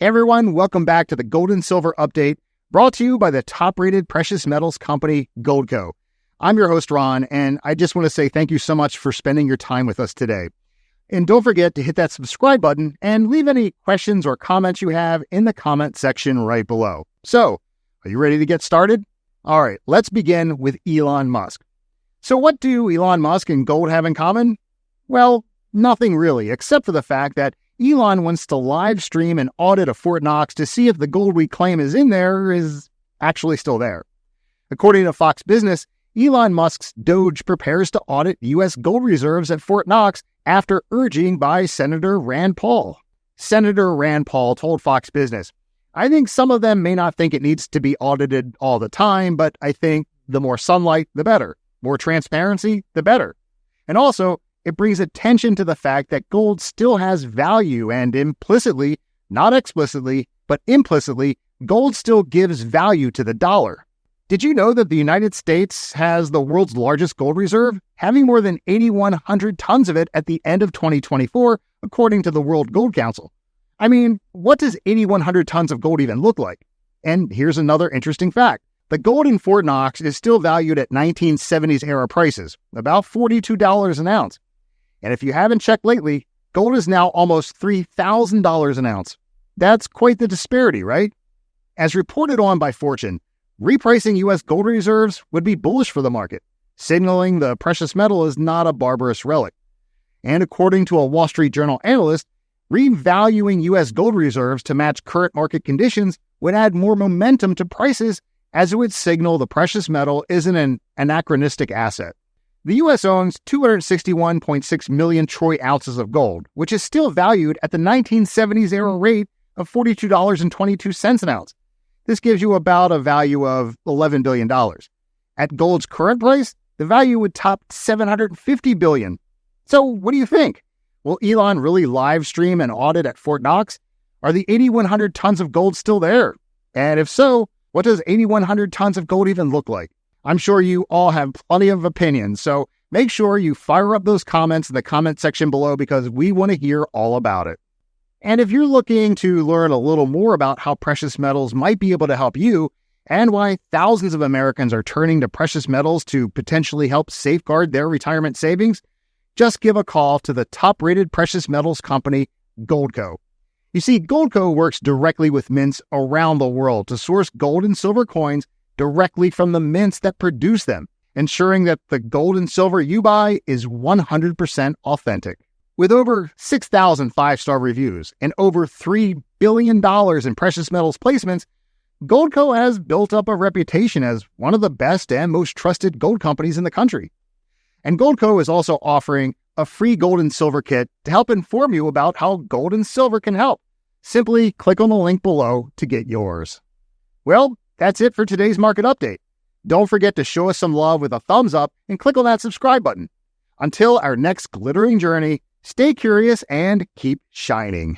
Hey everyone, welcome back to the Gold and Silver Update, brought to you by the top-rated precious metals company, Goldco. I'm your host, Ron, and I just want to say thank you so much for spending your time with us today. And don't forget to hit that subscribe button and leave any questions or comments you have in the comment section right below. So, are you ready to get started? All right, let's begin with Elon Musk. So what do Elon Musk and gold have in common? Well, nothing really, except for the fact that Elon wants to live stream an audit of Fort Knox to see if the gold we claim is in there is actually still there. According to Fox Business, Elon Musk's Doge prepares to audit U.S. gold reserves at Fort Knox after urging by Senator Rand Paul. Senator Rand Paul told Fox Business, "I think some of them may not think it needs to be audited all the time, but I think the more sunlight, the better. More transparency, the better. And also, it brings attention to the fact that gold still has value and implicitly, not explicitly, but implicitly, gold still gives value to the dollar." Did you know that the United States has the world's largest gold reserve, having more than 8,100 tons of it at the end of 2024, according to the World Gold Council? I mean, what does 8,100 tons of gold even look like? And here's another interesting fact. The gold in Fort Knox is still valued at 1970s era prices, about $42 an ounce. And if you haven't checked lately, gold is now almost $3,000 an ounce. That's quite the disparity, right? As reported on by Fortune, repricing U.S. gold reserves would be bullish for the market, signaling the precious metal is not a barbarous relic. And according to a Wall Street Journal analyst, revaluing U.S. gold reserves to match current market conditions would add more momentum to prices, as it would signal the precious metal isn't an anachronistic asset. The U.S. owns 261.6 million troy ounces of gold, which is still valued at the 1970s era rate of $42.22 an ounce. This gives you about a value of $11 billion. At gold's current price, the value would top $750 billion. So what do you think? Will Elon really live stream an audit at Fort Knox? Are the 8,100 tons of gold still there? And if so, what does 8,100 tons of gold even look like? I'm sure you all have plenty of opinions, so make sure you fire up those comments in the comment section below because we want to hear all about it. And if you're looking to learn a little more about how precious metals might be able to help you and why thousands of Americans are turning to precious metals to potentially help safeguard their retirement savings, just give a call to the top-rated precious metals company, Goldco. You see, Goldco works directly with mints around the world to source gold and silver coins directly from the mints that produce them, ensuring that the gold and silver you buy is 100% authentic. With over 6,000 five-star reviews and over $3 billion in precious metals placements, Goldco has built up a reputation as one of the best and most trusted gold companies in the country. And Goldco is also offering a free gold and silver kit to help inform you about how gold and silver can help. Simply click on the link below to get yours. Well, that's it for today's market update. Don't forget to show us some love with a thumbs up and click on that subscribe button. Until our next glittering journey, stay curious and keep shining.